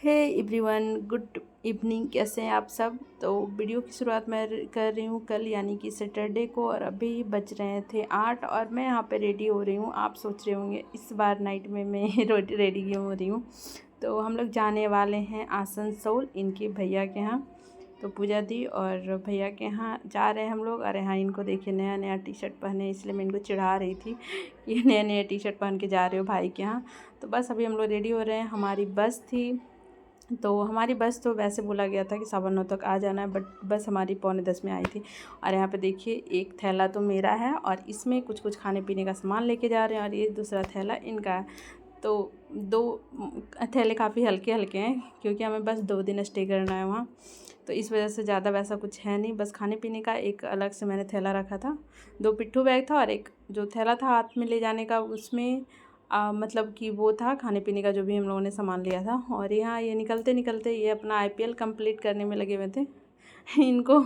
Hey everyone, good evening. कैसे हैं आप सब। तो वीडियो की शुरुआत मैं कर रही हूँ कल यानी कि सैटरडे को, और अभी बज रहे थे 8 और मैं यहाँ पे रेडी हो रही हूँ। आप सोच रहे होंगे इस बार नाइट में मैं रेडी क्यों हो रही हूँ। तो हम लोग जाने वाले हैं आसनसोल इनके भैया के यहाँ। तो पूजा दी और भैया के यहाँ जा रहे हैं हम लोग। और यहाँ इनको देखिए नया नया टी शर्ट पहने, इसलिए मैं इनको चिढ़ा रही थी कि नए नए टी शर्ट पहन के जा रहे हो भाई के यहाँ। तो बस अभी हम लोग रेडी हो रहे हैं। हमारी बस थी, तो हमारी बस तो वैसे बोला गया था कि 9:15 तक आ जाना है, बट बस हमारी 9:45 में आई थी। और यहाँ पे देखिए एक थैला तो मेरा है और इसमें कुछ कुछ खाने पीने का सामान लेके जा रहे हैं, और ये दूसरा थैला इनका है। तो 2 थैले काफ़ी हल्के हल्के हैं क्योंकि हमें बस 2 दिन स्टे करना है वहाँ। तो इस वजह से ज़्यादा वैसा कुछ है नहीं, बस खाने पीने का एक अलग से मैंने थैला रखा था। 2 पिट्ठू बैग था और एक जो थैला था हाथ में ले जाने का, उसमें मतलब कि वो था खाने पीने का जो भी हम लोगों ने सामान लिया था। और यहाँ ये निकलते निकलते ये अपना IPL कंप्लीट करने में लगे हुए थे इनको।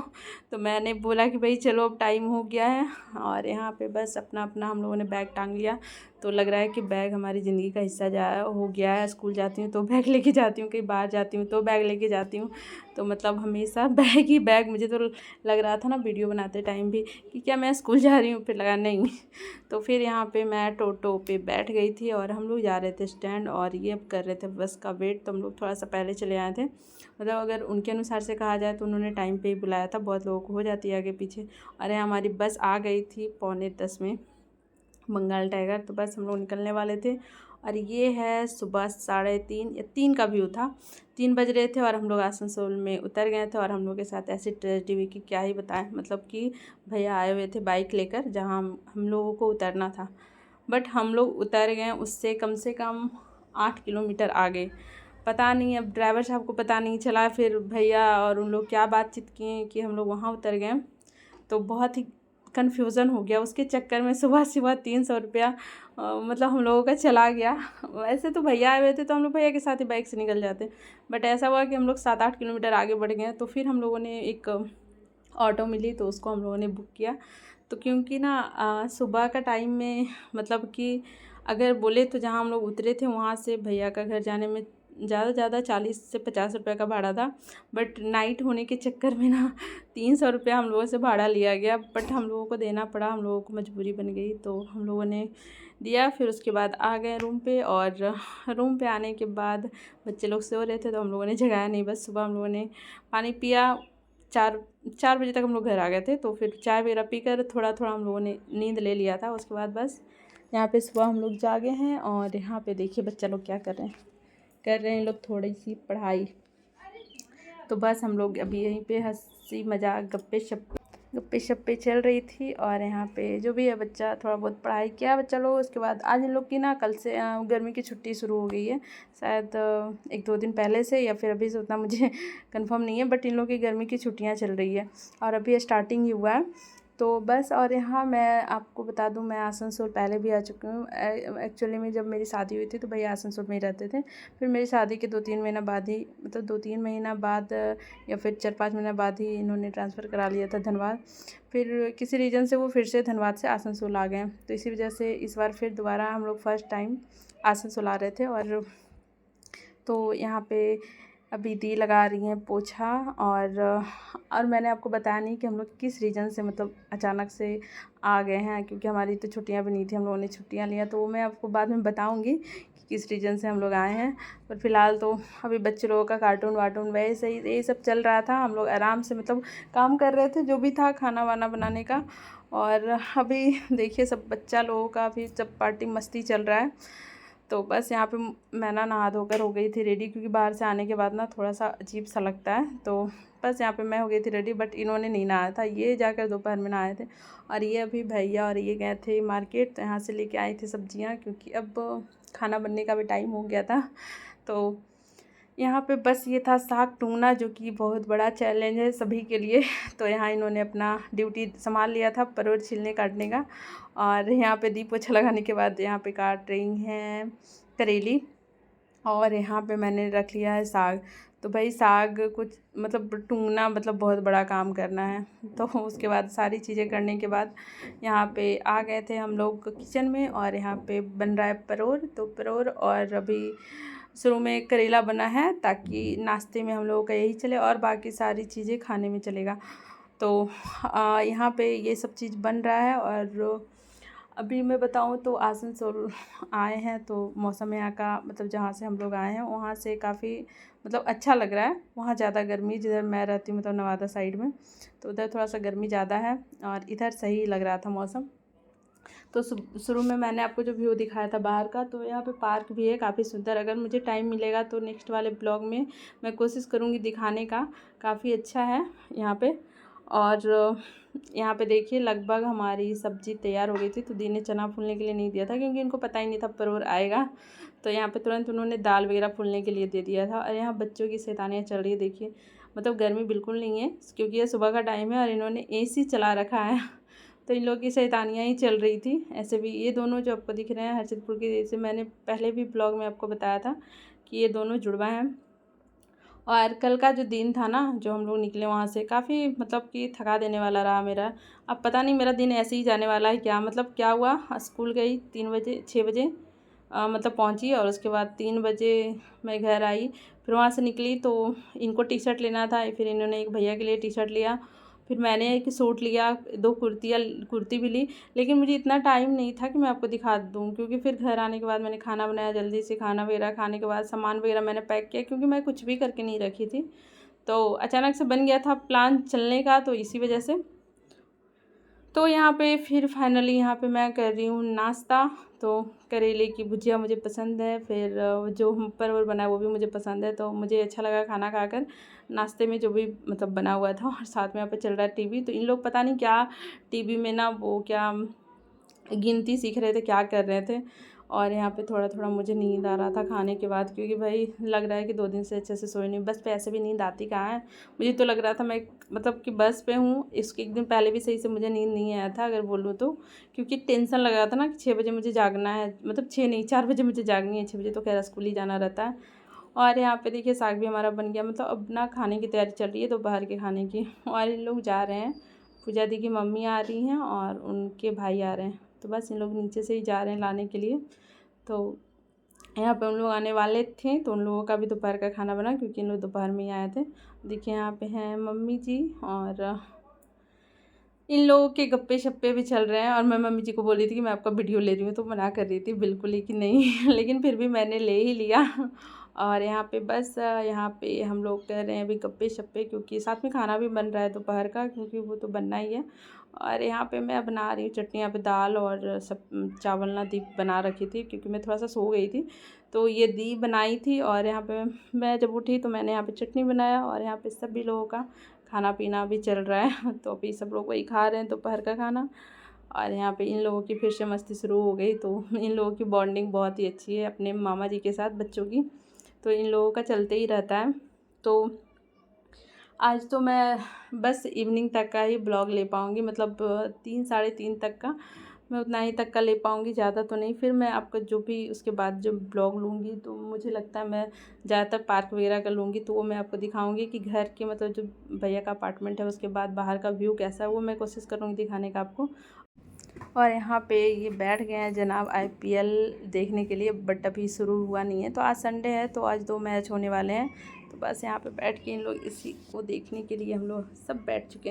तो मैंने बोला कि भाई चलो अब टाइम हो गया है, और यहाँ पे बस अपना अपना हम लोगों ने बैग टांग लिया। तो लग रहा है कि बैग हमारी ज़िंदगी का हिस्सा जा हो गया है। स्कूल जाती हूँ तो बैग लेके जाती हूँ, कहीं बाहर जाती हूँ तो बैग लेके जाती हूँ। तो मतलब हमेशा बैग ही बैग। मुझे तो लग रहा था ना वीडियो बनाते टाइम भी कि क्या मैं स्कूल जा रही हूँ, फिर लगा नहीं। तो फिर यहाँ पे मैं टोटो पे बैठ गई थी और हम लोग जा रहे थे स्टैंड, और ये अब कर रहे थे बस का वेट। तो हम लोग थोड़ा सा पहले चले आए थे, मतलब अगर उनके अनुसार से कहा जाए तो उन्होंने टाइम पे ही बुलाया था। बहुत लोगों को हो जाती है आगे पीछे। अरे हमारी बस आ गई थी 9:45 में, बंगाल टाइगर। तो बस हम लोग निकलने वाले थे। और ये है सुबह 3:30 या 3 का व्यू था, 3 बज रहे थे और हम लोग आसनसोल में उतर गए थे। और हम लोग के साथ ऐसी ट्रेजेडी हुई कि क्या ही बताएं। मतलब कि भैया आए हुए थे बाइक लेकर जहाँ हम लोगों को उतरना था, बट हम लोग उतर गए उससे कम से कम 8 किलोमीटर आगे। पता नहीं, अब ड्राइवर साहब को पता नहीं चला, फिर भैया और उन लोग क्या बातचीत किए कि हम लोग वहाँ उतर गए। तो बहुत ही कन्फ्यूज़न हो गया उसके चक्कर में। सुबह सुबह 300 रुपया मतलब हम लोगों का चला गया। वैसे तो भैया आए हुए थे तो हम लोग भैया के साथ ही बाइक से निकल जाते, बट ऐसा हुआ कि हम लोग 7-8 किलोमीटर आगे बढ़ गए। तो फिर हम लोगों ने एक ऑटो मिली तो उसको हम लोगों ने बुक किया। तो क्योंकि ना सुबह का टाइम में मतलब कि अगर बोले तो जहाँ हम लोग उतरे थे वहाँ से भैया का घर जाने में ज़्यादा 40 से 50 रुपये का भाड़ा था, बट नाइट होने के चक्कर में ना 300 रुपया हम लोगों से भाड़ा लिया गया। बट हम लोगों को देना पड़ा, हम लोगों को मजबूरी बन गई, तो हम लोगों ने दिया। फिर उसके बाद आ गए रूम पे, और रूम पे आने के बाद बच्चे लोग सो रहे थे तो हम लोगों ने जगाया नहीं। बस सुबह हम लोगों ने पानी पिया, 4 बजे तक हम लोग घर आ गए थे। तो फिर चाय वगैरह पीकर थोड़ा थोड़ा हम लोगों ने नींद ले लिया था। उसके बाद बस यहाँ पे सुबह हम लोग जागे हैं। और यहाँ पे देखिए बच्चा लोग क्या कर रहे हैं लोग थोड़ी सी पढ़ाई। तो बस हम लोग अभी यहीं पे हंसी मजाक गप्पे शप्पे चल रही थी। और यहाँ पे जो भी है बच्चा थोड़ा बहुत पढ़ाई किया बच्चा लोग। उसके बाद आज इन लोग की ना कल से गर्मी की छुट्टी शुरू हो गई है, शायद 1-2 दिन पहले से, या फिर अभी से उतना मुझे कंफर्म नहीं है। बट इन लोग की गर्मी की छुट्टियाँ चल रही है और अभी स्टार्टिंग ही हुआ है। तो बस, और यहाँ मैं आपको बता दूँ मैं आसनसोल पहले भी आ चुकी हूँ। एक्चुअली में जब मेरी शादी हुई थी तो भैया आसनसोल में ही रहते थे। फिर मेरी शादी के 2-3 महीना बाद ही, मतलब 2-3 महीना बाद या फिर 4-5 महीना बाद ही इन्होंने ट्रांसफ़र करा लिया था धनबाद। फिर किसी रीज़न से वो फिर से धनबाद से आसनसोल आ गए। तो इसी वजह से इस बार फिर दोबारा हम लोग फर्स्ट टाइम आसनसोल आ रहे थे। तो यहाँ पे अभी दी लगा रही हैं पोछा। और मैंने आपको बताया नहीं कि हम लोग किस रीज़न से मतलब अचानक से आ गए हैं, क्योंकि हमारी तो छुट्टियां भी नहीं थी, हम लोगों ने छुट्टियां लिया। तो वो मैं आपको बाद में बताऊंगी कि किस रीज़न से हम लोग आए हैं। पर फ़िलहाल तो अभी बच्चे लोगों का कार्टून वार्टून वैसे ही यही सब चल रहा था। हम लोग आराम से मतलब काम कर रहे थे जो भी था खाना वाना बनाने का। और अभी देखिए सब बच्चा लोगों का अभी सब पार्टी मस्ती चल रहा है। तो बस यहाँ पे मैं ना नहा धोकर हो गई थी रेडी, क्योंकि बाहर से आने के बाद ना थोड़ा सा अजीब सा लगता है। तो बस यहाँ पे मैं हो गई थी रेडी, बट इन्होंने नहीं नहाया था, ये जाकर दोपहर में नहाए थे। और ये अभी भैया और ये गए थे मार्केट, तो यहाँ से लेके आई थी सब्जियाँ, क्योंकि अब खाना बनने का भी टाइम हो गया था। तो यहाँ पे बस ये था साग टूंगना, जो कि बहुत बड़ा चैलेंज है सभी के लिए। तो यहाँ इन्होंने अपना ड्यूटी संभाल लिया था परोर छीलने काटने का। और यहाँ पे दीप पोछा लगाने के बाद यहाँ पे काट रही हैं करेली। और यहाँ पे मैंने रख लिया है साग। तो भाई साग कुछ मतलब टूंगना मतलब बहुत बड़ा काम करना है। तो उसके बाद सारी चीज़ें करने के बाद यहाँ पे आ गए थे हम लोग किचन में। और यहाँ पे बन रहा है परोर। तो परोर और अभी शुरू में करेला बना है ताकि नाश्ते में हम लोगों का यही चले और बाकी सारी चीज़ें खाने में चलेगा। तो यहाँ पे ये सब चीज़ बन रहा है। और अभी मैं बताऊँ तो आसनसोल आए हैं तो मौसम यहाँ का मतलब जहाँ से हम लोग आए हैं वहाँ से काफ़ी मतलब अच्छा लग रहा है। वहाँ ज़्यादा गर्मी, जिधर मैं रहती हूँ मतलब नवादा साइड में, तो उधर थोड़ा सा गर्मी ज़्यादा है और इधर सही लग रहा था मौसम। तो शुरू में मैंने आपको जो व्यू दिखाया था बाहर का, तो यहाँ पे पार्क भी है काफ़ी सुंदर। अगर मुझे टाइम मिलेगा तो नेक्स्ट वाले ब्लॉग में मैं कोशिश करूँगी दिखाने का। काफ़ी अच्छा है यहाँ पे। और यहाँ पे देखिए लगभग हमारी सब्ज़ी तैयार हो गई थी। तो दी ने चना फूलने के लिए नहीं दिया था क्योंकि इनको पता ही नहीं था परवर आएगा। तो यहाँ पे तुरंत उन्होंने दाल वगैरह फूलने के लिए दे दिया था। और यहाँ बच्चों की शैतानियाँ चल रही है देखिए, मतलब गर्मी बिल्कुल नहीं है क्योंकि ये सुबह का टाइम है और इन्होंने AC चला रखा है। तो इन लोगों की शैतानियाँ ही चल रही थी। ऐसे भी ये दोनों जो आपको दिख रहे हैं हरसिद्धपुर के, जैसे मैंने पहले भी ब्लॉग में आपको बताया था कि ये दोनों जुड़वा हैं। और कल का जो दिन था ना, जो हम लोग निकले वहाँ से, काफ़ी मतलब कि थका देने वाला रहा मेरा। अब पता नहीं मेरा दिन ऐसे ही जाने वाला है क्या। मतलब क्या हुआ, स्कूल गई 3 बजे 6 बजे मतलब पहुँची और उसके बाद 3 बजे मैं घर आई। फिर वहाँ से निकली तो इनको टी शर्ट लेना था, फिर इन्होंने एक भैया के लिए टी शर्ट लिया। फिर मैंने एक सूट लिया, 2 कुर्ती भी ली। लेकिन मुझे इतना टाइम नहीं था कि मैं आपको दिखा दूँ, क्योंकि फिर घर आने के बाद मैंने खाना बनाया जल्दी से। खाना वगैरह खाने के बाद सामान वगैरह मैंने पैक किया क्योंकि मैं कुछ भी करके नहीं रखी थी। तो अचानक से बन गया था प्लान चलने का, तो इसी वजह से। तो यहाँ पे फिर फाइनली यहाँ पे मैं कर रही हूँ नाश्ता। तो करेले की भुजिया मुझे पसंद है, फिर जो परवल बना है वो भी मुझे पसंद है। तो मुझे अच्छा लगा खाना खाकर, नाश्ते में जो भी मतलब बना हुआ था। और साथ में यहाँ पे चल रहा है टीवी। तो इन लोग पता नहीं क्या टीवी में ना वो क्या गिनती सीख रहे थे, क्या कर रहे थे। और यहाँ पे थोड़ा थोड़ा मुझे नींद आ रहा था खाने के बाद, क्योंकि भाई लग रहा है कि 2 दिन से अच्छे से सोई नहीं। बस पे ऐसे भी नींद आती कहाँ है। मुझे तो लग रहा था मैं मतलब कि बस पे हूँ। इसके एक दिन पहले भी सही से मुझे नींद नहीं आया था अगर बोलूँ तो, क्योंकि टेंशन लग रहा था ना कि 6 बजे मुझे जागना है। मतलब 6 नहीं 4 बजे मुझे जागनी है, 6 बजे तो खैर स्कूल ही जाना रहता है। और यहाँ पे देखिए साग भी हमारा बन गया। मतलब अब ना खाने की तैयारी चल रही है दोपहर के खाने की। और इन लोग जा रहे हैं, पूजा दी की मम्मी आ रही हैं और उनके भाई आ रहे हैं। तो बस इन लोग नीचे से ही जा रहे हैं लाने के लिए। तो यहाँ पे उन लोग आने वाले थे तो उन लोगों का भी दोपहर का खाना बना, क्योंकि इन लोग दोपहर में ही आए थे। देखिए यहाँ पे हैं मम्मी जी, और इन लोगों के गप्पे शप्पे भी चल रहे हैं। और मैं मम्मी जी को बोल रही थी कि मैं आपका वीडियो ले रही हूँ, तो मना कर रही थी बिल्कुल ही कि नहीं लेकिन फिर भी मैंने ले ही लिया। और यहाँ पे बस यहाँ पे हम लोग कर रहे हैं अभी गप्पे शप्पे, क्योंकि साथ में खाना भी बन रहा है दोपहर का, क्योंकि वो तो बनना ही है। और यहाँ पे मैं बना रही हूँ चटनी। यहाँ पे दाल और सब चावल ना दी बना रखी थी, क्योंकि मैं थोड़ा सा सो गई थी। तो ये दी बनाई थी और यहाँ पे मैं जब उठी तो मैंने यहाँ पे चटनी बनाया। और यहाँ पे सभी लोगों का खाना पीना भी चल रहा है। तो अभी सब लोग वही खा रहे हैं दोपहर का खाना। और यहाँ पे इन लोगों की फिर से मस्ती शुरू हो गई। तो इन लोगों की बॉन्डिंग बहुत ही अच्छी है अपने मामा जी के साथ बच्चों की। तो इन लोगों का चलते ही रहता है। तो आज तो मैं बस इवनिंग तक का ही ब्लॉग ले पाऊँगी, मतलब 3 साढ़े 3 तक का मैं उतना ही तक का ले पाऊँगी, ज़्यादा तो नहीं। फिर मैं आपका जो भी उसके बाद जो ब्लॉग लूँगी, तो मुझे लगता है मैं ज़्यादातर पार्क वगैरह का लूँगी। तो वो मैं आपको दिखाऊँगी कि घर के मतलब जो भैया का अपार्टमेंट है उसके बाद बाहर का व्यू कैसा है, वो मैं कोशिश करूँगी दिखाने का आपको। और यहाँ पे ये बैठ गए हैं जनाब IPL देखने के लिए, बट अभी शुरू हुआ नहीं है। तो आज संडे है तो आज 2 मैच होने वाले हैं। तो बस यहाँ पे बैठ के इन लोग इसी को देखने के लिए हम लोग सब बैठ चुके हैं।